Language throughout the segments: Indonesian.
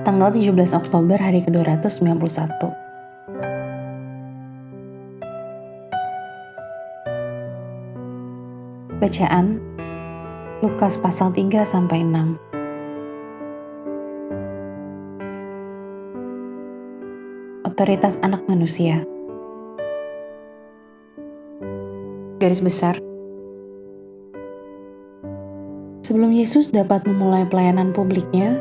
Tanggal 17 Oktober hari ke-291. Bacaan Lukas pasal 3-6. Otoritas anak manusia. Garis besar. Sebelum Yesus dapat memulai pelayanan publiknya,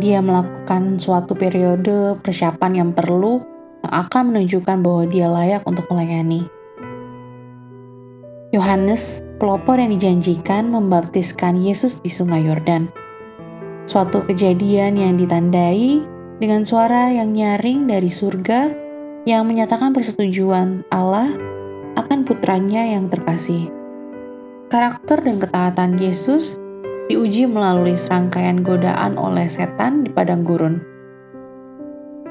dia melakukan suatu periode persiapan yang perlu yang akan menunjukkan bahwa dia layak untuk melayani. Yohanes, pelopor yang dijanjikan, membaptiskan Yesus di Sungai Yordan. Suatu kejadian yang ditandai dengan suara yang nyaring dari surga yang menyatakan persetujuan Allah akan putranya yang terkasih. Karakter dan ketaatan Yesus diuji melalui serangkaian godaan oleh setan di padang gurun.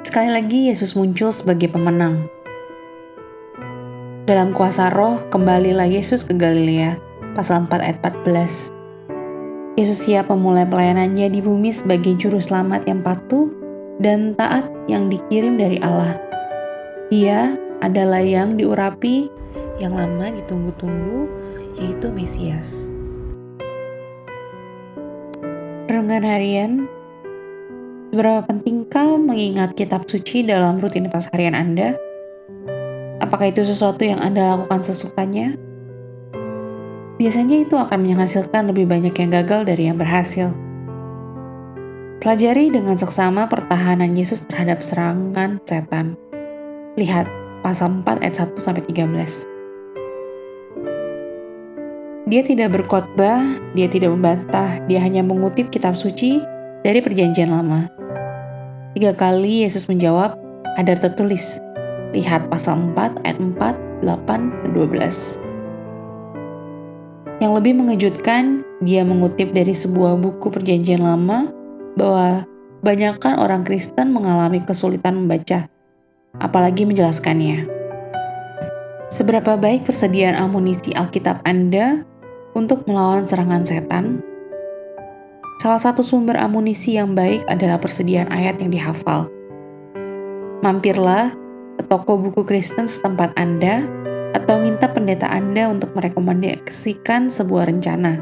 Sekali lagi Yesus muncul sebagai pemenang. Dalam kuasa roh, kembalilah Yesus ke Galilea, pasal 4 ayat 14. Yesus siap memulai pelayanannya di bumi sebagai juru selamat yang patuh dan taat yang dikirim dari Allah. Dia adalah yang diurapi, yang lama ditunggu-tunggu, yaitu Mesias. Renungan harian. Seberapa pentingkah mengingat kitab suci dalam rutinitas harian Anda? Apakah itu sesuatu yang Anda lakukan sesukanya? Biasanya itu akan menghasilkan lebih banyak yang gagal dari yang berhasil. Pelajari dengan seksama pertahanan Yesus terhadap serangan setan. Lihat pasal 4 ayat 1-13. Dia tidak berkhotbah, dia tidak membantah, dia hanya mengutip kitab suci dari perjanjian lama. 3 kali Yesus menjawab, ada tertulis. Lihat pasal 4 ayat 4, 8, dan 12. Yang lebih mengejutkan, dia mengutip dari sebuah buku perjanjian lama bahwa banyakkan orang Kristen mengalami kesulitan membaca, apalagi menjelaskannya. Seberapa baik persediaan amunisi Alkitab Anda untuk melawan serangan setan? Salah satu sumber amunisi yang baik adalah persediaan ayat yang dihafal. Mampirlah ke toko buku Kristen setempat Anda atau minta pendeta Anda untuk merekomendasikan sebuah rencana.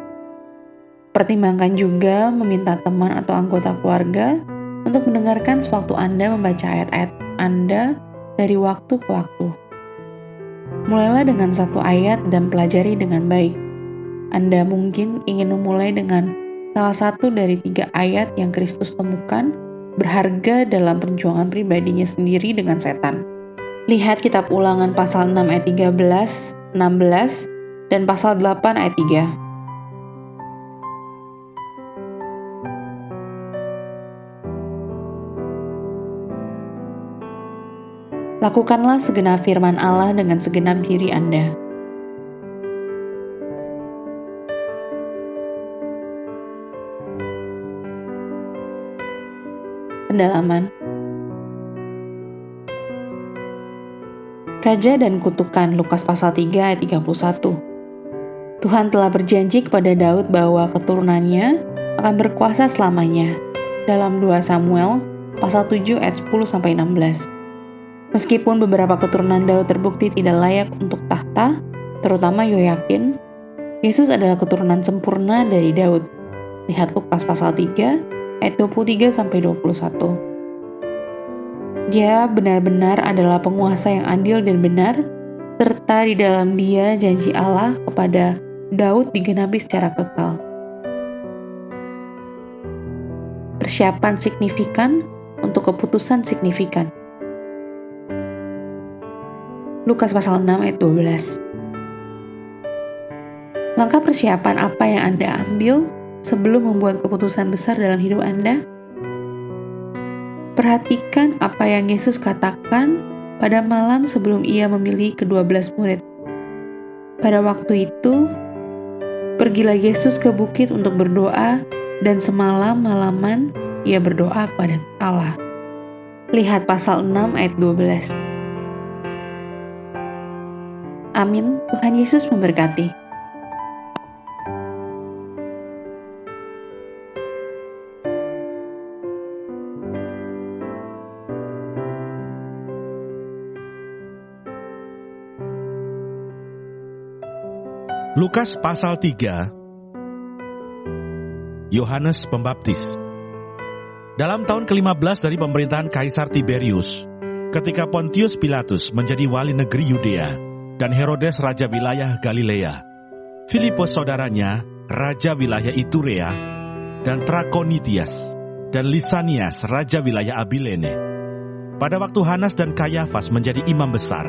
Pertimbangkan juga meminta teman atau anggota keluarga untuk mendengarkan sewaktu Anda membaca ayat-ayat Anda dari waktu ke waktu. Mulailah dengan satu ayat dan pelajari dengan baik. Anda mungkin ingin memulai dengan salah satu dari 3 ayat yang Kristus temukan berharga dalam perjuangan pribadinya sendiri dengan setan. Lihat kitab Ulangan pasal 6 ayat 13, 16, dan pasal 8 ayat 3. Lakukanlah segenap firman Allah dengan segenap diri Anda. Pendalaman. Raja dan kutukan, Lukas pasal 3 ayat 31. Tuhan telah berjanji kepada Daud bahwa keturunannya akan berkuasa selamanya. Dalam 2 Samuel pasal 7 ayat 10-16. Meskipun beberapa keturunan Daud terbukti tidak layak untuk tahta, terutama Yoyakin, Yesus adalah keturunan sempurna dari Daud. Lihat Lukas pasal 3 ayat 23-21. Dia benar-benar adalah penguasa yang adil dan benar, serta di dalam dia janji Allah kepada Daud digenapi secara kekal. Persiapan signifikan untuk keputusan signifikan. Lukas pasal 6 ayat 12. Langkah persiapan apa yang Anda ambil sebelum membuat keputusan besar dalam hidup Anda? Perhatikan apa yang Yesus katakan pada malam sebelum ia memilih ke-12 murid. Pada waktu itu, pergilah Yesus ke bukit untuk berdoa dan semalam-malaman ia berdoa kepada Allah. Lihat pasal 6 ayat 12. Amin. Tuhan Yesus memberkati. Lukas pasal 3. Yohanes Pembaptis. Dalam tahun ke-15 dari pemerintahan Kaisar Tiberius, ketika Pontius Pilatus menjadi wali negeri Yudea dan Herodes raja wilayah Galilea, Filipus saudaranya raja wilayah Iturea, dan Trakonitias dan Lisanias raja wilayah Abilene. Pada waktu Hanas dan Kayafas menjadi imam besar,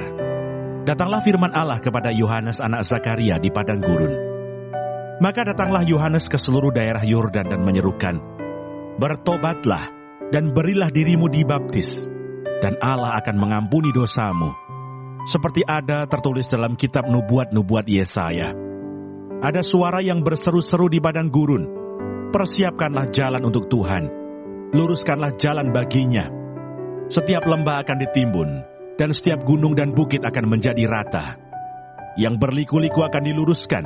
datanglah firman Allah kepada Yohanes anak Zakaria di padang gurun. Maka datanglah Yohanes ke seluruh daerah Yordan dan menyerukan, "Bertobatlah dan berilah dirimu dibaptis, dan Allah akan mengampuni dosamu." Seperti ada tertulis dalam kitab nubuat-nubuat Yesaya. Ada suara yang berseru-seru di padang gurun, "Persiapkanlah jalan untuk Tuhan, luruskanlah jalan baginya. Setiap lembah akan ditimbun, dan setiap gunung dan bukit akan menjadi rata. Yang berliku-liku akan diluruskan,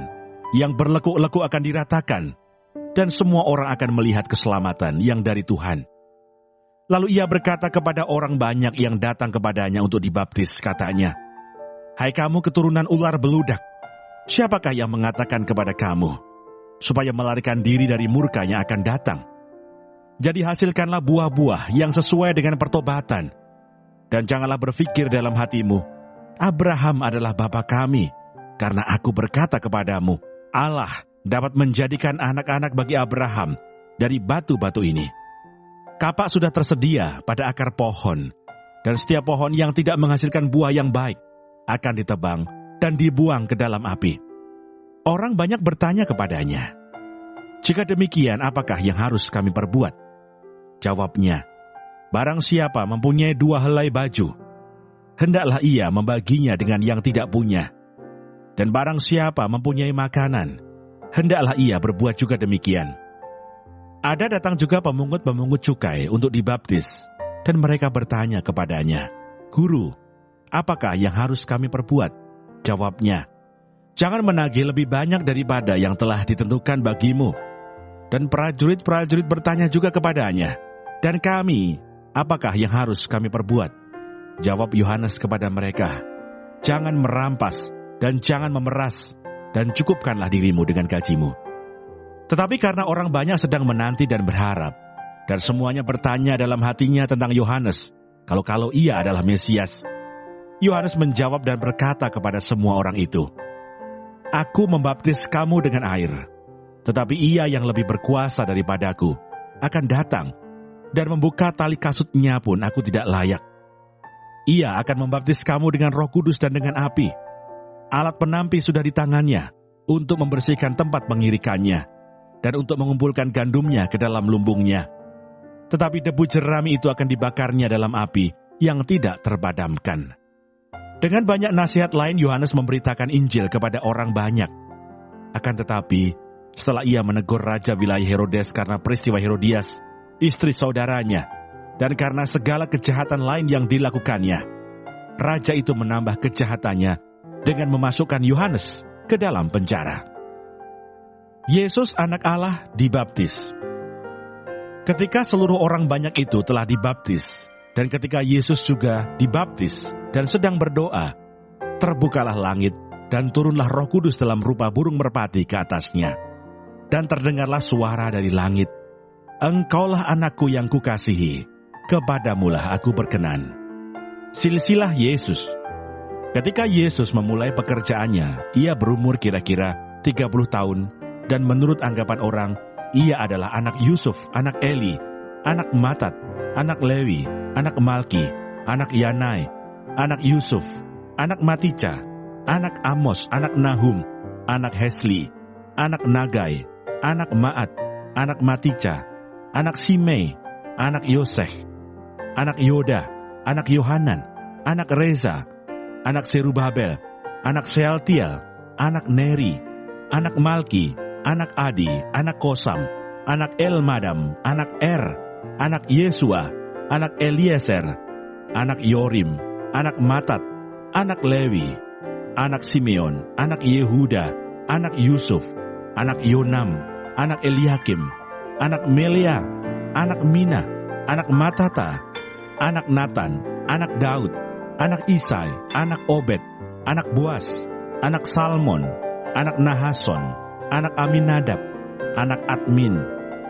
yang berlekuk-lekuk akan diratakan, dan semua orang akan melihat keselamatan yang dari Tuhan." Lalu ia berkata kepada orang banyak yang datang kepadanya untuk dibaptis, katanya, "Hai kamu keturunan ular beludak, siapakah yang mengatakan kepada kamu supaya melarikan diri dari murka yang akan datang? Jadi hasilkanlah buah-buah yang sesuai dengan pertobatan, dan janganlah berpikir dalam hatimu, Abraham adalah bapa kami, karena aku berkata kepadamu, Allah dapat menjadikan anak-anak bagi Abraham dari batu-batu ini. Kapak sudah tersedia pada akar pohon, dan setiap pohon yang tidak menghasilkan buah yang baik akan ditebang dan dibuang ke dalam api." Orang banyak bertanya kepadanya, "Jika demikian, apakah yang harus kami perbuat?" Jawabnya, "Barang siapa mempunyai 2 helai baju, hendaklah ia membaginya dengan yang tidak punya. Dan barang siapa mempunyai makanan, hendaklah ia berbuat juga demikian." Ada datang juga pemungut-pemungut cukai untuk dibaptis, dan mereka bertanya kepadanya, "Guru, apakah yang harus kami perbuat?" Jawabnya, "Jangan menagih lebih banyak daripada yang telah ditentukan bagimu." Dan prajurit-prajurit bertanya juga kepadanya, "Dan kami, apakah yang harus kami perbuat?" Jawab Yohanes kepada mereka, "Jangan merampas, dan jangan memeras, dan cukupkanlah dirimu dengan gajimu." Tetapi karena orang banyak sedang menanti dan berharap, dan semuanya bertanya dalam hatinya tentang Yohanes, kalau ia adalah Mesias, Yohanes menjawab dan berkata kepada semua orang itu, "Aku membaptis kamu dengan air, tetapi ia yang lebih berkuasa daripadaku akan datang, dan membuka tali kasutnya pun aku tidak layak. Ia akan membaptis kamu dengan Roh Kudus dan dengan api. Alat penampi sudah di tangannya untuk membersihkan tempat pengirikannya dan untuk mengumpulkan gandumnya ke dalam lumbungnya. Tetapi debu jerami itu akan dibakarnya dalam api yang tidak terbadamkan." Dengan banyak nasihat lain, Yohanes memberitakan Injil kepada orang banyak. Akan tetapi, setelah ia menegur raja wilayah Herodes karena peristiwa Herodias, istri saudaranya, dan karena segala kejahatan lain yang dilakukannya, raja itu menambah kejahatannya dengan memasukkan Yohanes ke dalam penjara. Yesus anak Allah dibaptis. Ketika seluruh orang banyak itu telah dibaptis, dan ketika Yesus juga dibaptis dan sedang berdoa, terbukalah langit dan turunlah Roh Kudus dalam rupa burung merpati ke atasnya. Dan terdengarlah suara dari langit, "Engkaulah anakku yang kukasihi, kepadamulah aku berkenan." Silsilah Yesus. Ketika Yesus memulai pekerjaannya, ia berumur kira-kira 30 tahun, dan menurut anggapan orang, ia adalah anak Yusuf, anak Eli, anak Matat, anak Lewi, anak Malki, anak Yanai, anak Yusuf, anak Matica, anak Amos, anak Nahum, anak Hesli, anak Nagai, anak Maat, anak Matica, anak Simei, anak Yoseh, anak Yoda, anak Yohanan, anak Reza, anak Serubabel, anak Sealtiel, anak Neri, anak Malki, anak Adi, anak Kosam, anak Elmadam, anak anak Yesua, anak Eliezer, anak Yorim, anak Matat, anak Lewi, anak Simeon, anak Yehuda, anak Yusuf, anak Yonam, anak Eliakim, anak Melea, anak Mina, anak Matata, anak Natan, anak Daud, anak Isai, anak Obed, anak Boas, anak Salmon, anak Nahason, anak Aminadab, anak Admin,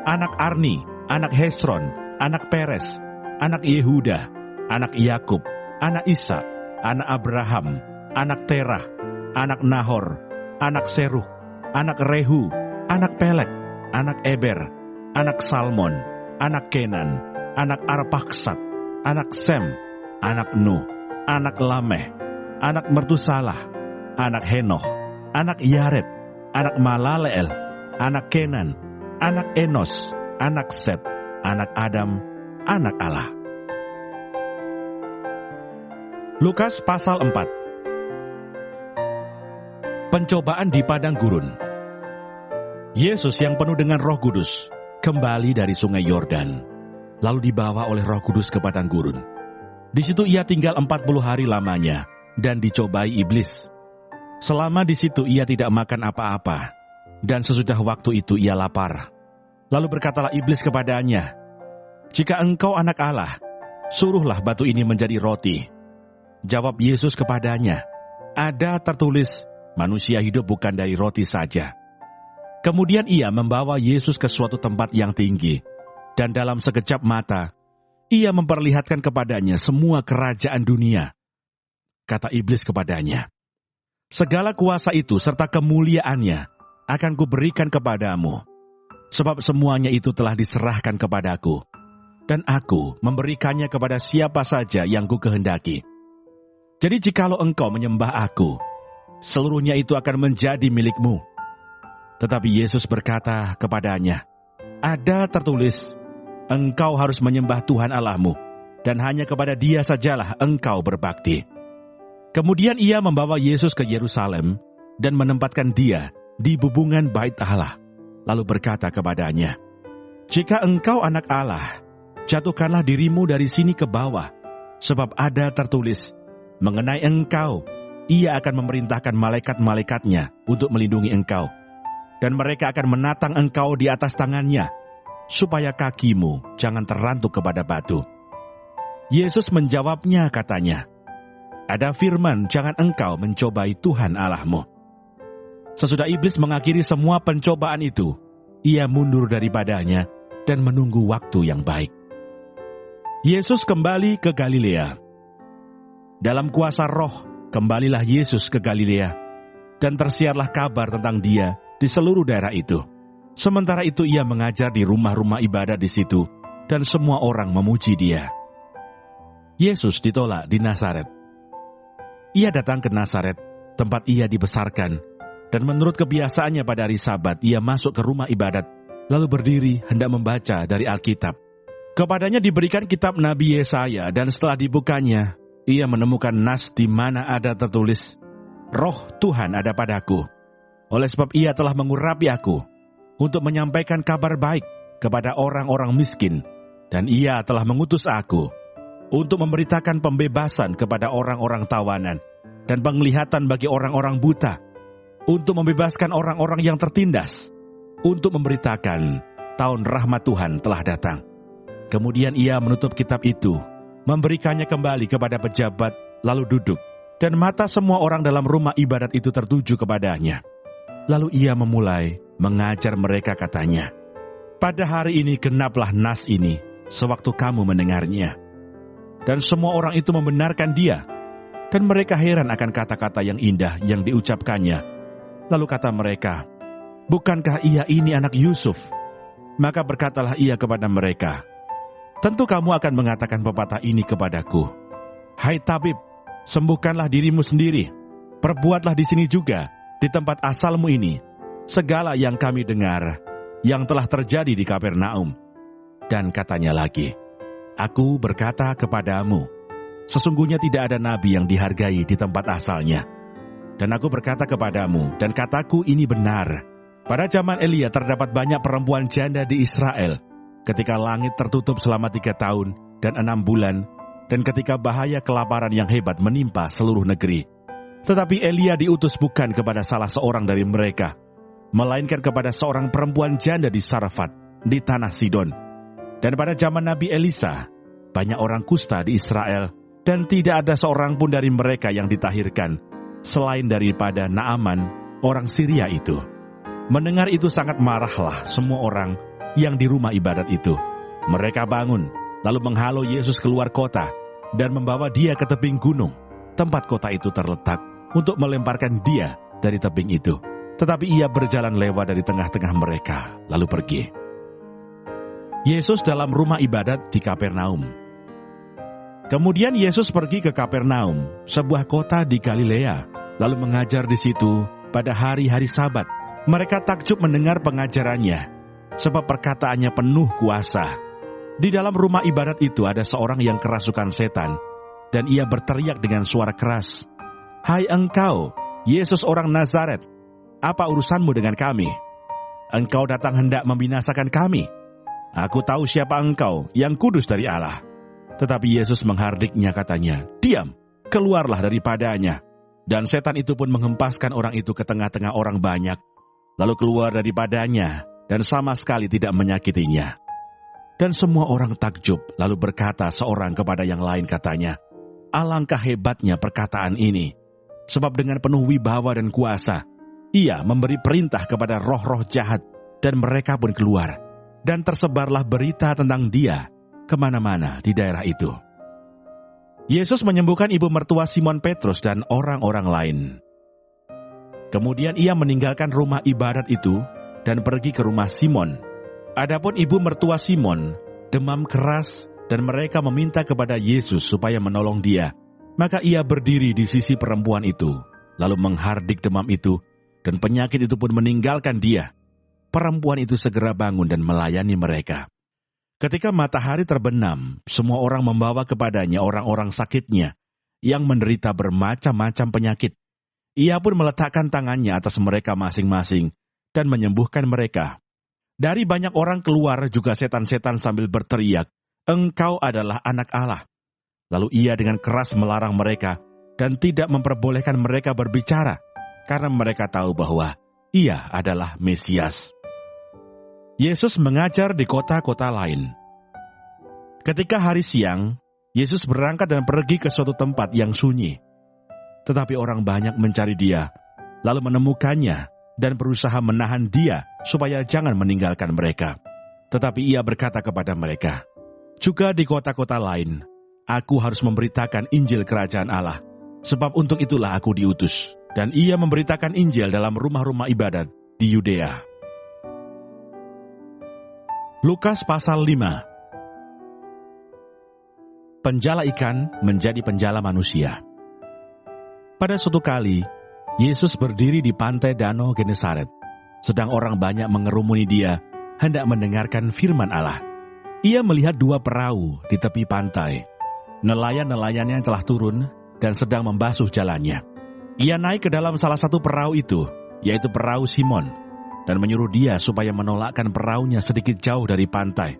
anak Arni, anak Hesron, anak Peres, anak Yehuda, anak Yakub, anak Ishak, anak Abraham, anak Terah, anak Nahor, anak Seruh, anak Rehu, anak Pelek, anak Eber, anak Salmon, anak Kenan, anak Arpaksad, anak Sem, anak Nuh, anak Lameh, anak Mertusalah, anak Henoh, anak Yared, anak Malaleel, anak Kenan, anak Enos, anak Set, anak Adam, anak Allah. Lukas pasal 4. Pencobaan di padang gurun. Yesus yang penuh dengan Roh Kudus kembali dari sungai Yordan, lalu dibawa oleh Roh Kudus ke padang gurun. Di situ ia tinggal 40 hari lamanya dan dicobai iblis. Selama di situ ia tidak makan apa-apa, dan sesudah waktu itu ia lapar. Lalu berkatalah iblis kepadanya, "Jika engkau anak Allah, suruhlah batu ini menjadi roti." Jawab Yesus kepadanya, "Ada tertulis, manusia hidup bukan dari roti saja." Kemudian ia membawa Yesus ke suatu tempat yang tinggi, dan dalam sekejap mata, ia memperlihatkan kepadanya semua kerajaan dunia. Kata iblis kepadanya, "Segala kuasa itu serta kemuliaannya akan kuberikan kepadamu, sebab semuanya itu telah diserahkan kepadaku, dan aku memberikannya kepada siapa saja yang ku kehendaki. Jadi jikalau engkau menyembah aku, seluruhnya itu akan menjadi milikmu." Tetapi Yesus berkata kepadanya, "Ada tertulis, engkau harus menyembah Tuhan Allahmu, dan hanya kepada Dia sajalah engkau berbakti." Kemudian ia membawa Yesus ke Yerusalem dan menempatkan Dia di bubungan bait Allah, lalu berkata kepadanya, "Jika engkau anak Allah, jatuhkanlah dirimu dari sini ke bawah, sebab ada tertulis, mengenai engkau, Ia akan memerintahkan malaikat-malaikatnya untuk melindungi engkau, dan mereka akan menatang engkau di atas tangannya, supaya kakimu jangan terantuk kepada batu." Yesus menjawabnya katanya, "Ada firman, jangan engkau mencobai Tuhan Allahmu." Sesudah iblis mengakhiri semua pencobaan itu, ia mundur daripadanya dan menunggu waktu yang baik. Yesus kembali ke Galilea. Dalam kuasa Roh, kembalilah Yesus ke Galilea, dan tersiarlah kabar tentang Dia di seluruh daerah itu. Sementara itu ia mengajar di rumah-rumah ibadat di situ, dan semua orang memuji Dia. Yesus ditolak di Nazaret. Ia datang ke Nazaret, tempat ia dibesarkan, dan menurut kebiasaannya pada hari Sabat, ia masuk ke rumah ibadat, lalu berdiri hendak membaca dari Alkitab. Kepadanya diberikan kitab Nabi Yesaya, dan setelah dibukanya, ia menemukan nas di mana ada tertulis, "Roh Tuhan ada padaku, oleh sebab Ia telah mengurapi aku untuk menyampaikan kabar baik kepada orang-orang miskin, dan Ia telah mengutus aku untuk memberitakan pembebasan kepada orang-orang tawanan dan penglihatan bagi orang-orang buta, untuk membebaskan orang-orang yang tertindas, untuk memberitakan tahun rahmat Tuhan telah datang." Kemudian ia menutup kitab itu, memberikannya kembali kepada pejabat, lalu duduk, dan mata semua orang dalam rumah ibadat itu tertuju kepadanya. Lalu ia memulai mengajar mereka katanya, "Pada hari ini genaplah nas ini, sewaktu kamu mendengarnya." Dan semua orang itu membenarkan dia, dan mereka heran akan kata-kata yang indah yang diucapkannya. Lalu kata mereka, "Bukankah ia ini anak Yusuf?" Maka berkatalah ia kepada mereka, "Tentu kamu akan mengatakan pepatah ini kepadaku, 'Hai tabib, sembuhkanlah dirimu sendiri. Perbuatlah di sini juga, di tempat asalmu ini, segala yang kami dengar, yang telah terjadi di Kapernaum.' Dan katanya lagi, 'Aku berkata kepadamu, sesungguhnya tidak ada nabi yang dihargai di tempat asalnya. Dan aku berkata kepadamu, dan kataku ini benar, pada zaman Elia terdapat banyak perempuan janda di Israel, ketika langit tertutup selama 3 tahun dan 6 bulan, dan ketika bahaya kelaparan yang hebat menimpa seluruh negeri. Tetapi Elia diutus bukan kepada salah seorang dari mereka, melainkan kepada seorang perempuan janda di Sarfat, di tanah Sidon. Dan pada zaman Nabi Elisa, banyak orang kusta di Israel, dan tidak ada seorang pun dari mereka yang ditahirkan, selain daripada Naaman, orang Syria itu. Mendengar itu sangat marahlah semua orang yang di rumah ibadat itu. Mereka bangun, lalu menghalau Yesus keluar kota dan membawa dia ke tebing gunung, tempat kota itu terletak, untuk melemparkan dia dari tebing itu. Tetapi ia berjalan lewat dari tengah-tengah mereka, lalu pergi. Yesus dalam rumah ibadat di Kapernaum. Kemudian Yesus pergi ke Kapernaum, sebuah kota di Galilea, lalu mengajar di situ pada hari-hari Sabat. Mereka takjub mendengar pengajarannya, sebab perkataannya penuh kuasa. Di dalam rumah ibadat itu ada seorang yang kerasukan setan, dan ia berteriak dengan suara keras, "Hai engkau, Yesus orang Nazaret, apa urusanmu dengan kami? Engkau datang hendak membinasakan kami. Aku tahu siapa engkau, yang kudus dari Allah." Tetapi Yesus menghardiknya, katanya, "Diam, keluarlah daripadanya." Dan setan itu pun menghempaskan orang itu ke tengah-tengah orang banyak, lalu keluar daripadanya, dan sama sekali tidak menyakitinya. Dan semua orang takjub, lalu berkata seorang kepada yang lain, katanya, "Alangkah hebatnya perkataan ini, sebab dengan penuh wibawa dan kuasa, ia memberi perintah kepada roh-roh jahat, dan mereka pun keluar. Dan tersebarlah berita tentang dia kemana-mana di daerah itu." Yesus menyembuhkan ibu mertua Simon Petrus dan orang-orang lain. Kemudian ia meninggalkan rumah ibadat itu dan pergi ke rumah Simon. Adapun ibu mertua Simon demam keras dan mereka meminta kepada Yesus supaya menolong dia. Maka ia berdiri di sisi perempuan itu, lalu menghardik demam itu, dan penyakit itu pun meninggalkan dia. Perempuan itu segera bangun dan melayani mereka. Ketika matahari terbenam, semua orang membawa kepadanya orang-orang sakitnya yang menderita bermacam-macam penyakit. Ia pun meletakkan tangannya atas mereka masing-masing dan menyembuhkan mereka. Dari banyak orang keluar juga setan-setan sambil berteriak, "Engkau adalah anak Allah." Lalu ia dengan keras melarang mereka dan tidak memperbolehkan mereka berbicara, karena mereka tahu bahwa ia adalah Mesias. Yesus mengajar di kota-kota lain. Ketika hari siang, Yesus berangkat dan pergi ke suatu tempat yang sunyi. Tetapi orang banyak mencari dia, lalu menemukannya dan berusaha menahan dia supaya jangan meninggalkan mereka. Tetapi ia berkata kepada mereka, "Juga di kota-kota lain, aku harus memberitakan Injil Kerajaan Allah, sebab untuk itulah aku diutus." Dan ia memberitakan Injil dalam rumah-rumah ibadat di Yudea. Lukas pasal 5. Penjala ikan menjadi penjala manusia. Pada suatu kali, Yesus berdiri di pantai Danau Genesaret. Sedang orang banyak mengerumuni dia, hendak mendengarkan firman Allah. Ia melihat dua perahu di tepi pantai. Nelayan-nelayannya telah turun dan sedang membasuh jalannya. Ia naik ke dalam salah satu perahu itu, yaitu perahu Simon, dan menyuruh dia supaya menolakkan perahunya sedikit jauh dari pantai.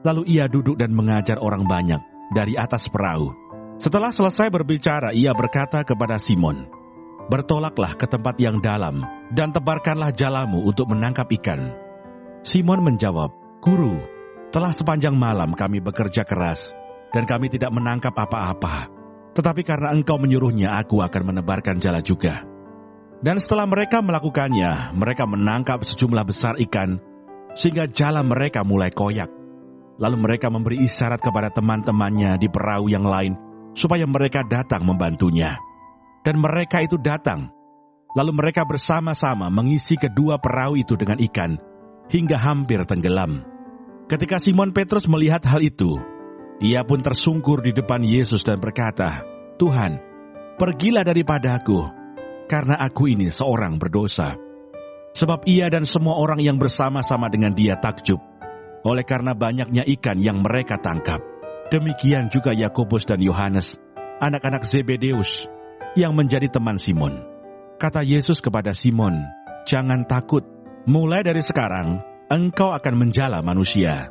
Lalu ia duduk dan mengajar orang banyak dari atas perahu. Setelah selesai berbicara, ia berkata kepada Simon, "Bertolaklah ke tempat yang dalam, dan tebarkanlah jalamu untuk menangkap ikan." Simon menjawab, "Guru, telah sepanjang malam kami bekerja keras, dan kami tidak menangkap apa-apa. Tetapi karena engkau menyuruhnya, aku akan menebarkan jala juga." Dan setelah mereka melakukannya, mereka menangkap sejumlah besar ikan, sehingga jala mereka mulai koyak. Lalu mereka memberi isyarat kepada teman-temannya di perahu yang lain, supaya mereka datang membantunya. Dan mereka itu datang. Lalu mereka bersama-sama mengisi kedua perahu itu dengan ikan, hingga hampir tenggelam. Ketika Simon Petrus melihat hal itu, ia pun tersungkur di depan Yesus dan berkata, "Tuhan, pergilah daripadaku, karena aku ini seorang berdosa." Sebab ia dan semua orang yang bersama-sama dengan dia takjub, oleh karena banyaknya ikan yang mereka tangkap. Demikian juga Yakobus dan Yohanes, anak-anak Zebedeus, yang menjadi teman Simon. Kata Yesus kepada Simon, "Jangan takut, mulai dari sekarang engkau akan menjala manusia."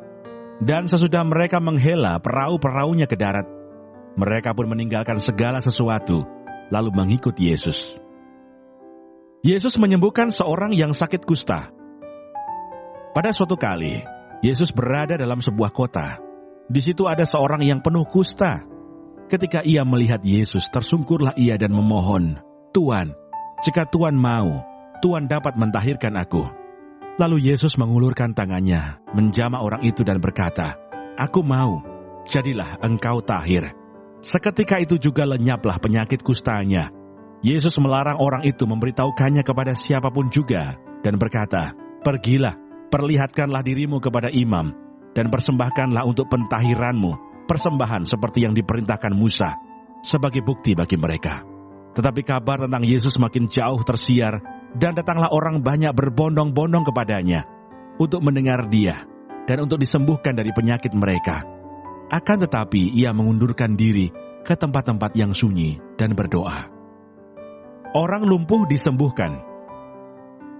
Dan sesudah mereka menghela perahu-perahunya ke darat, mereka pun meninggalkan segala sesuatu, lalu mengikut Yesus. Yesus menyembuhkan seorang yang sakit kusta. Pada suatu kali, Yesus berada dalam sebuah kota. Di situ ada seorang yang penuh kusta. Ketika ia melihat Yesus, tersungkurlah ia dan memohon, "Tuan, jika Tuan mau, Tuhan dapat mentahirkan aku." Lalu Yesus mengulurkan tangannya, menjamah orang itu dan berkata, "Aku mau, jadilah engkau tahir." Seketika itu juga lenyaplah penyakit kustanya. Yesus melarang orang itu memberitahukannya kepada siapapun juga, dan berkata, "Pergilah, perlihatkanlah dirimu kepada imam, dan persembahkanlah untuk pentahiranmu persembahan seperti yang diperintahkan Musa, sebagai bukti bagi mereka." Tetapi kabar tentang Yesus makin jauh tersiar, dan datanglah orang banyak berbondong-bondong kepadanya untuk mendengar dia dan untuk disembuhkan dari penyakit mereka. Akan tetapi ia mengundurkan diri ke tempat-tempat yang sunyi dan berdoa. Orang lumpuh disembuhkan.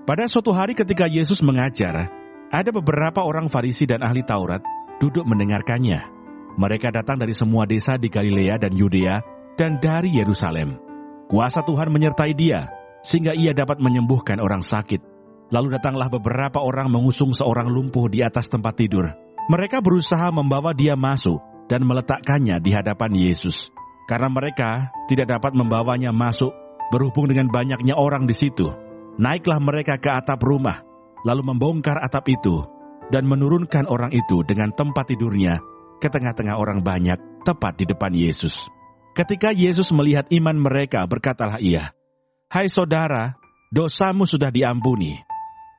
Pada suatu hari ketika Yesus mengajar, ada beberapa orang Farisi dan ahli Taurat duduk mendengarkannya. Mereka datang dari semua desa di Galilea dan Yudea dan dari Yerusalem. Kuasa Tuhan menyertai dia, sehingga ia dapat menyembuhkan orang sakit. Lalu datanglah beberapa orang mengusung seorang lumpuh di atas tempat tidur. Mereka berusaha membawa dia masuk dan meletakkannya di hadapan Yesus. Karena mereka tidak dapat membawanya masuk berhubung dengan banyaknya orang di situ. Naiklah mereka ke atap rumah, lalu membongkar atap itu dan menurunkan orang itu dengan tempat tidurnya ke tengah-tengah orang banyak, tepat di depan Yesus. Ketika Yesus melihat iman mereka, berkatalah ia, "Hai saudara, dosamu sudah diampuni."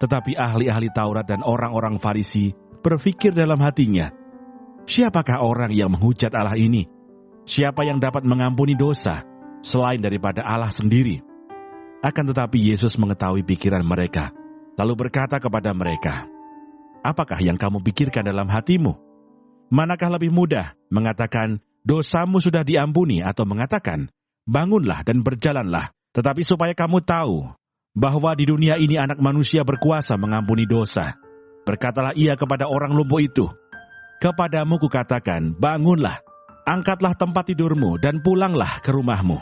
Tetapi ahli-ahli Taurat dan orang-orang Farisi berpikir dalam hatinya, "Siapakah orang yang menghujat Allah ini? Siapa yang dapat mengampuni dosa selain daripada Allah sendiri?" Akan tetapi Yesus mengetahui pikiran mereka, lalu berkata kepada mereka, "Apakah yang kamu pikirkan dalam hatimu? Manakah lebih mudah, mengatakan, 'Dosamu sudah diampuni,' atau mengatakan, 'Bangunlah dan berjalanlah'? Tetapi supaya kamu tahu bahwa di dunia ini Anak Manusia berkuasa mengampuni dosa." Berkatalah ia kepada orang lumpuh itu, "Kepadamu kukatakan, bangunlah, angkatlah tempat tidurmu dan pulanglah ke rumahmu."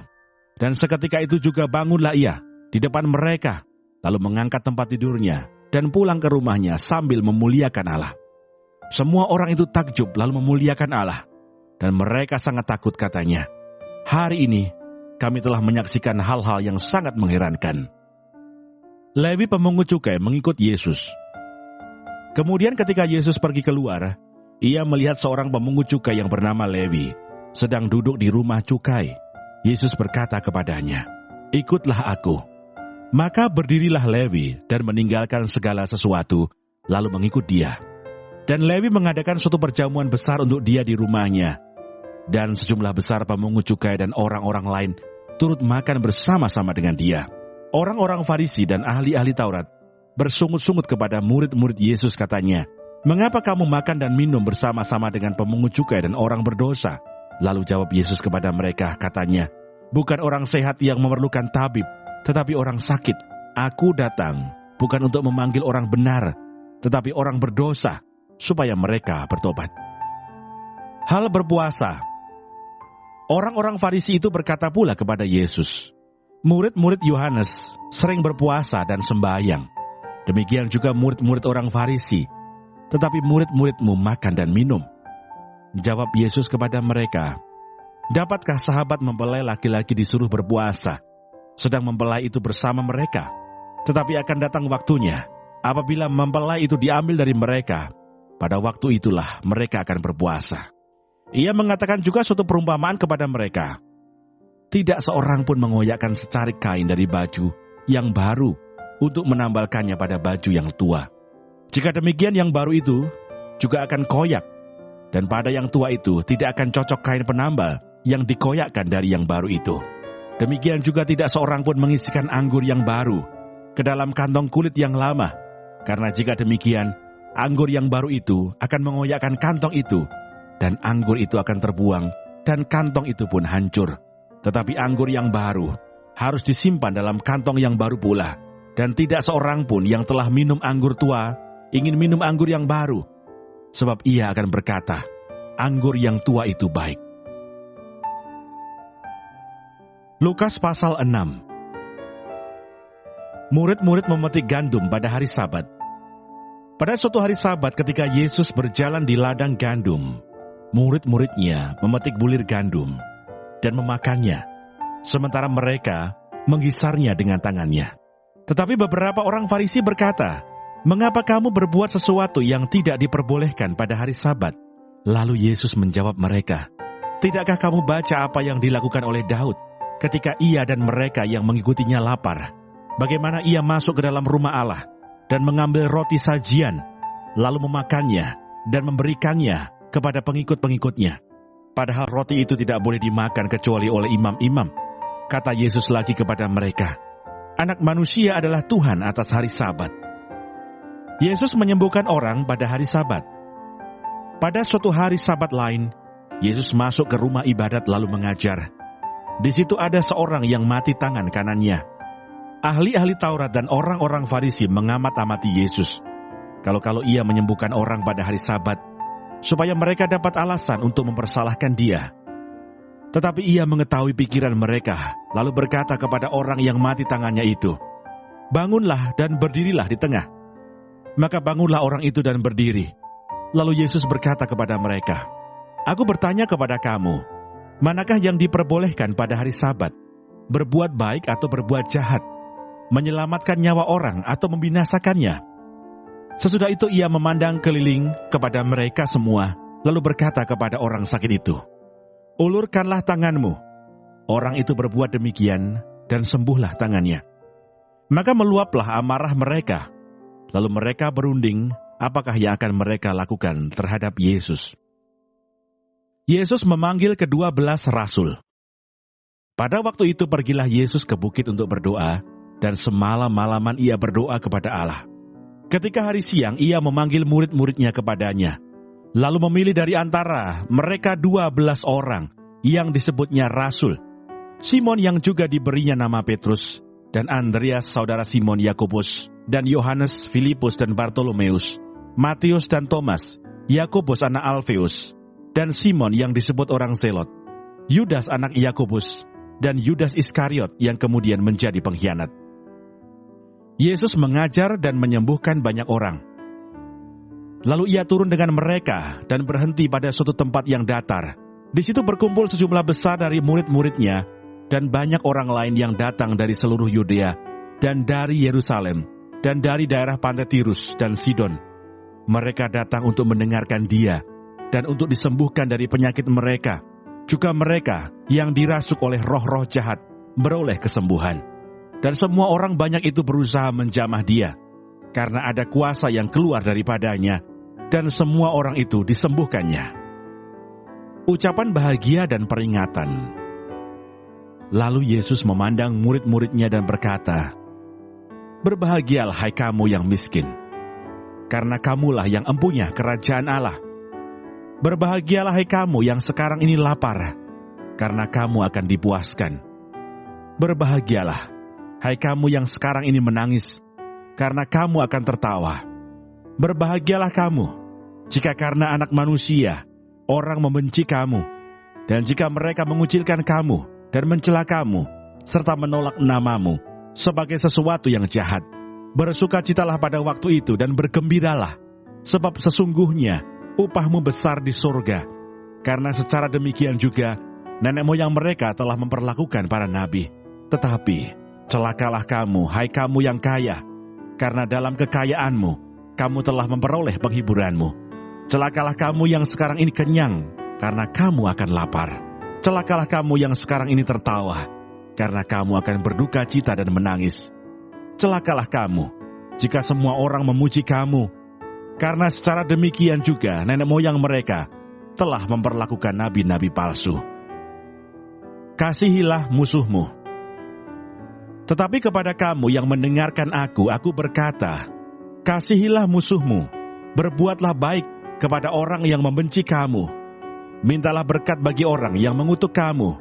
Dan seketika itu juga bangunlah ia di depan mereka, lalu mengangkat tempat tidurnya dan pulang ke rumahnya sambil memuliakan Allah. Semua orang itu takjub lalu memuliakan Allah, dan mereka sangat takut, katanya, "Hari ini kami telah menyaksikan hal-hal yang sangat mengherankan." Lewi pemungut cukai mengikut Yesus. Kemudian ketika Yesus pergi keluar, ia melihat seorang pemungut cukai yang bernama Lewi sedang duduk di rumah cukai. Yesus berkata kepadanya, "Ikutlah aku." Maka berdirilah Lewi dan meninggalkan segala sesuatu, lalu mengikut dia. Dan Lewi mengadakan suatu perjamuan besar untuk dia di rumahnya. Dan sejumlah besar pemungut cukai dan orang-orang lain turut makan bersama-sama dengan dia. Orang-orang Farisi dan ahli-ahli Taurat bersungut-sungut kepada murid-murid Yesus, katanya, "Mengapa kamu makan dan minum bersama-sama dengan pemungut cukai dan orang berdosa?" Lalu jawab Yesus kepada mereka, katanya, "Bukan orang sehat yang memerlukan tabib, tetapi orang sakit. Aku datang bukan untuk memanggil orang benar, tetapi orang berdosa, supaya mereka bertobat." Hal berpuasa. Orang-orang Farisi itu berkata pula kepada Yesus, "Murid-murid Yohanes sering berpuasa dan sembahyang. Demikian juga murid-murid orang Farisi, tetapi murid-muridmu makan dan minum." Jawab Yesus kepada mereka, "Dapatkah sahabat mempelai laki-laki disuruh berpuasa, sedang mempelai itu bersama mereka? Tetapi akan datang waktunya, apabila mempelai itu diambil dari mereka, pada waktu itulah mereka akan berpuasa." Ia mengatakan juga suatu perumpamaan kepada mereka. Tidak seorang pun mengoyakkan secarik kain dari baju yang baru untuk menambalkannya pada baju yang tua. Jika demikian, yang baru itu juga akan koyak, dan pada yang tua itu tidak akan cocok kain penambal yang dikoyakkan dari yang baru itu. Demikian juga tidak seorang pun mengisikan anggur yang baru ke dalam kantong kulit yang lama, karena jika demikian, anggur yang baru itu akan mengoyakkan kantong itu, dan anggur itu akan terbuang, dan kantong itu pun hancur. Tetapi anggur yang baru harus disimpan dalam kantong yang baru pula, dan tidak seorang pun yang telah minum anggur tua ingin minum anggur yang baru, sebab ia akan berkata, anggur yang tua itu baik. Lukas pasal 6. Murid-murid memetik gandum pada hari Sabat. Pada suatu hari Sabat ketika Yesus berjalan di ladang gandum, murid-muridnya memetik bulir gandum dan memakannya, sementara mereka menghisarnya dengan tangannya. Tetapi beberapa orang Farisi berkata, "Mengapa kamu berbuat sesuatu yang tidak diperbolehkan pada hari Sabat?" Lalu Yesus menjawab mereka, "Tidakkah kamu baca apa yang dilakukan oleh Daud ketika ia dan mereka yang mengikutinya lapar? Bagaimana ia masuk ke dalam rumah Allah dan mengambil roti sajian, lalu memakannya dan memberikannya kepada pengikut-pengikutnya. Padahal roti itu tidak boleh dimakan kecuali oleh imam-imam." Kata Yesus lagi kepada mereka, "Anak manusia adalah Tuhan atas hari Sabat." Yesus menyembuhkan orang pada hari Sabat. Pada suatu hari Sabat lain, Yesus masuk ke rumah ibadat lalu mengajar. Di situ ada seorang yang mati tangan kanannya. Ahli-ahli Taurat dan orang-orang Farisi mengamat-amati Yesus. Kalau ia menyembuhkan orang pada hari Sabat, supaya mereka dapat alasan untuk mempersalahkan dia. Tetapi ia mengetahui pikiran mereka, lalu berkata kepada orang yang mati tangannya itu, "Bangunlah dan berdirilah di tengah." Maka bangunlah orang itu dan berdiri. Lalu Yesus berkata kepada mereka, "Aku bertanya kepada kamu, manakah yang diperbolehkan pada hari Sabat? Berbuat baik atau berbuat jahat? Menyelamatkan nyawa orang atau membinasakannya?" Sesudah itu ia memandang keliling kepada mereka semua, lalu berkata kepada orang sakit itu, "Ulurkanlah tanganmu." Orang itu berbuat demikian, dan sembuhlah tangannya. Maka meluaplah amarah mereka, lalu mereka berunding apakah yang akan mereka lakukan terhadap Yesus. Yesus memanggil ke-12 rasul. Pada waktu itu pergilah Yesus ke bukit untuk berdoa, dan semalam-malaman ia berdoa kepada Allah. Ketika hari siang, ia memanggil murid-muridnya kepadanya, lalu memilih dari antara mereka 12 orang yang disebutnya rasul. Simon yang juga diberinya nama Petrus, dan Andreas saudara Simon Yakobus, dan Yohanes, Filipus dan Bartolomeus, Matius dan Thomas, Yakobus anak Alfeus, dan Simon yang disebut orang Zelot, Yudas anak Yakobus, dan Yudas Iskariot yang kemudian menjadi pengkhianat. Yesus mengajar dan menyembuhkan banyak orang. Lalu ia turun dengan mereka dan berhenti pada suatu tempat yang datar. Di situ berkumpul sejumlah besar dari murid-muridnya dan banyak orang lain yang datang dari seluruh Yudea dan dari Yerusalem dan dari daerah pantai Tirus dan Sidon. Mereka datang untuk mendengarkan dia dan untuk disembuhkan dari penyakit mereka. Juga mereka yang dirasuk oleh roh-roh jahat beroleh kesembuhan. Dan semua orang banyak itu berusaha menjamah dia, karena ada kuasa yang keluar daripadanya, dan semua orang itu disembuhkannya. Ucapan bahagia dan peringatan. Lalu Yesus memandang murid-muridnya dan berkata, "Berbahagialah hai kamu yang miskin, karena kamulah yang empunya kerajaan Allah. Berbahagialah hai kamu yang sekarang ini lapar, karena kamu akan dipuaskan. Berbahagialah hai kamu yang sekarang ini menangis, karena kamu akan tertawa. Berbahagialah kamu, jika karena Anak Manusia, orang membenci kamu, dan jika mereka mengucilkan kamu, dan mencela kamu, serta menolak namamu, sebagai sesuatu yang jahat. Bersukacitalah pada waktu itu, dan bergembiralah, sebab sesungguhnya upahmu besar di surga. Karena secara demikian juga, nenek moyang mereka telah memperlakukan para nabi. Tetapi celakalah kamu, hai kamu yang kaya, karena dalam kekayaanmu, kamu telah memperoleh penghiburanmu. Celakalah kamu yang sekarang ini kenyang, karena kamu akan lapar. Celakalah kamu yang sekarang ini tertawa, karena kamu akan berduka cita dan menangis. Celakalah kamu, jika semua orang memuji kamu, karena secara demikian juga nenek moyang mereka telah memperlakukan nabi-nabi palsu. Kasihilah musuhmu. Tetapi kepada kamu yang mendengarkan aku berkata, kasihilah musuhmu, berbuatlah baik kepada orang yang membenci kamu, mintalah berkat bagi orang yang mengutuk kamu,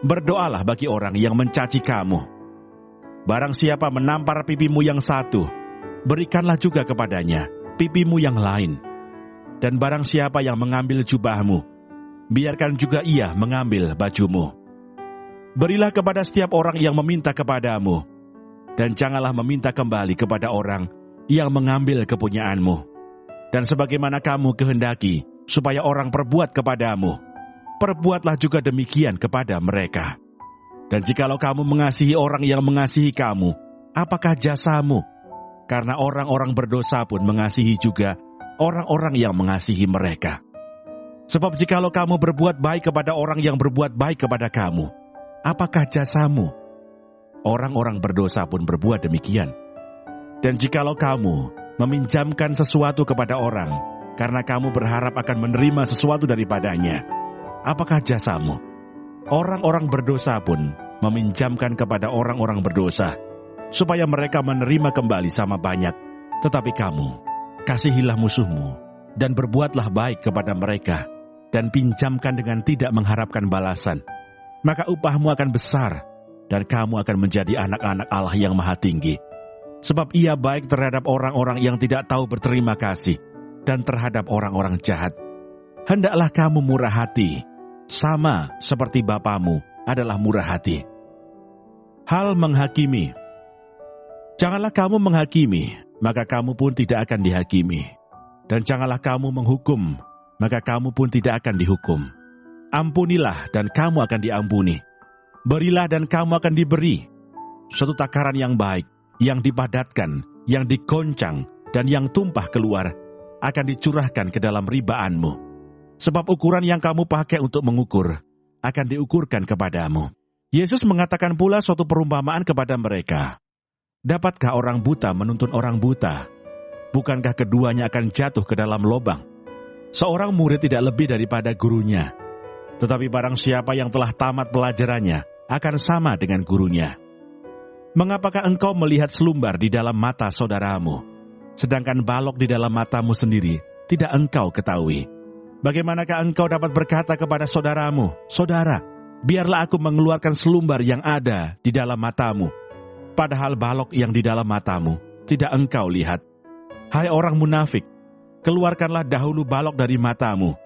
berdoalah bagi orang yang mencaci kamu. Barang siapa menampar pipimu yang satu, berikanlah juga kepadanya pipimu yang lain. Dan barang siapa yang mengambil jubahmu, biarkan juga ia mengambil bajumu. Berilah kepada setiap orang yang meminta kepadamu, dan janganlah meminta kembali kepada orang yang mengambil kepunyaanmu. Dan sebagaimana kamu kehendaki supaya orang perbuat kepadamu, perbuatlah juga demikian kepada mereka. Dan jikalau kamu mengasihi orang yang mengasihi kamu, Apakah jasamu? Karena orang-orang berdosa pun mengasihi juga orang-orang yang mengasihi mereka. Sebab jikalau kamu berbuat baik kepada orang yang berbuat baik kepada kamu, apakah jasamu? Orang-orang berdosa pun berbuat demikian. Dan jikalau kamu meminjamkan sesuatu kepada orang, karena kamu berharap akan menerima sesuatu daripadanya, apakah jasamu? Orang-orang berdosa pun meminjamkan kepada orang-orang berdosa, supaya mereka menerima kembali sama banyak. Tetapi kamu, kasihilah musuhmu, dan berbuatlah baik kepada mereka, dan pinjamkan dengan tidak mengharapkan balasan. Maka upahmu akan besar, dan kamu akan menjadi anak-anak Allah yang Maha Tinggi. Sebab Ia baik terhadap orang-orang yang tidak tahu berterima kasih, dan terhadap orang-orang jahat. Hendaklah kamu murah hati, sama seperti Bapamu adalah murah hati. Hal menghakimi. Janganlah kamu menghakimi, maka kamu pun tidak akan dihakimi. Dan janganlah kamu menghukum, maka kamu pun tidak akan dihukum. Ampunilah dan kamu akan diampuni. Berilah dan kamu akan diberi. Suatu takaran yang baik, yang dipadatkan, yang digoncang, dan yang tumpah keluar, akan dicurahkan ke dalam ribaanmu. Sebab ukuran yang kamu pakai untuk mengukur, akan diukurkan kepadamu. Yesus mengatakan pula suatu perumpamaan kepada mereka. Dapatkah orang buta menuntun orang buta? Bukankah keduanya akan jatuh ke dalam lubang? Seorang murid tidak lebih daripada gurunya. Tetapi barang siapa yang telah tamat pelajarannya, akan sama dengan gurunya. Mengapakah engkau melihat selumbar di dalam mata saudaramu, sedangkan balok di dalam matamu sendiri tidak engkau ketahui? Bagaimanakah engkau dapat berkata kepada saudaramu, "Saudara, biarlah aku mengeluarkan selumbar yang ada di dalam matamu," padahal balok yang di dalam matamu tidak engkau lihat? Hai orang munafik, keluarkanlah dahulu balok dari matamu,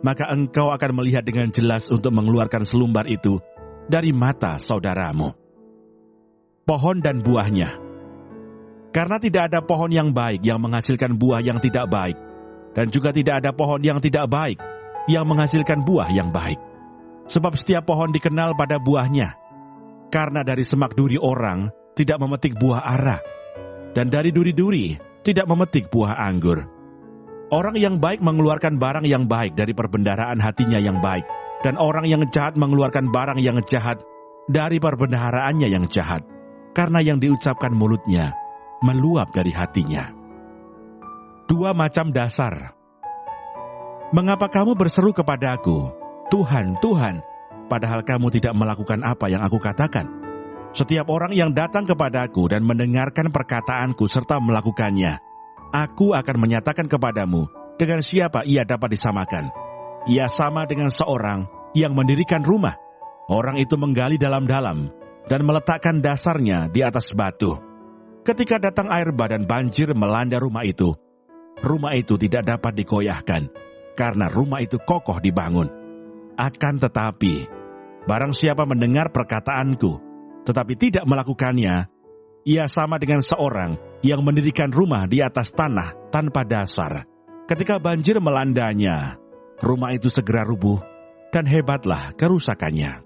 maka engkau akan melihat dengan jelas untuk mengeluarkan selumbar itu dari mata saudaramu. Pohon dan buahnya. Karena tidak ada pohon yang baik yang menghasilkan buah yang tidak baik, dan juga tidak ada pohon yang tidak baik yang menghasilkan buah yang baik. Sebab setiap pohon dikenal pada buahnya. Karena dari semak duri orang tidak memetik buah ara, dan dari duri-duri tidak memetik buah anggur. Orang yang baik mengeluarkan barang yang baik dari perbendaharaan hatinya yang baik, dan orang yang jahat mengeluarkan barang yang jahat dari perbendaharaannya yang jahat. Karena yang diucapkan mulutnya meluap dari hatinya. Dua macam dasar. Mengapa kamu berseru kepadaku, "Tuhan, Tuhan," padahal kamu tidak melakukan apa yang aku katakan? Setiap orang yang datang kepadaku dan mendengarkan perkataanku serta melakukannya, aku akan menyatakan kepadamu dengan siapa ia dapat disamakan. Ia sama dengan seorang yang mendirikan rumah. Orang itu menggali dalam-dalam dan meletakkan dasarnya di atas batu. Ketika datang air bah dan banjir melanda rumah itu tidak dapat dikoyahkan, karena rumah itu kokoh dibangun. Akan tetapi, barang siapa mendengar perkataanku, tetapi tidak melakukannya, ia sama dengan seorang yang mendirikan rumah di atas tanah tanpa dasar. Ketika banjir melandanya, rumah itu segera rubuh, dan hebatlah kerusakannya.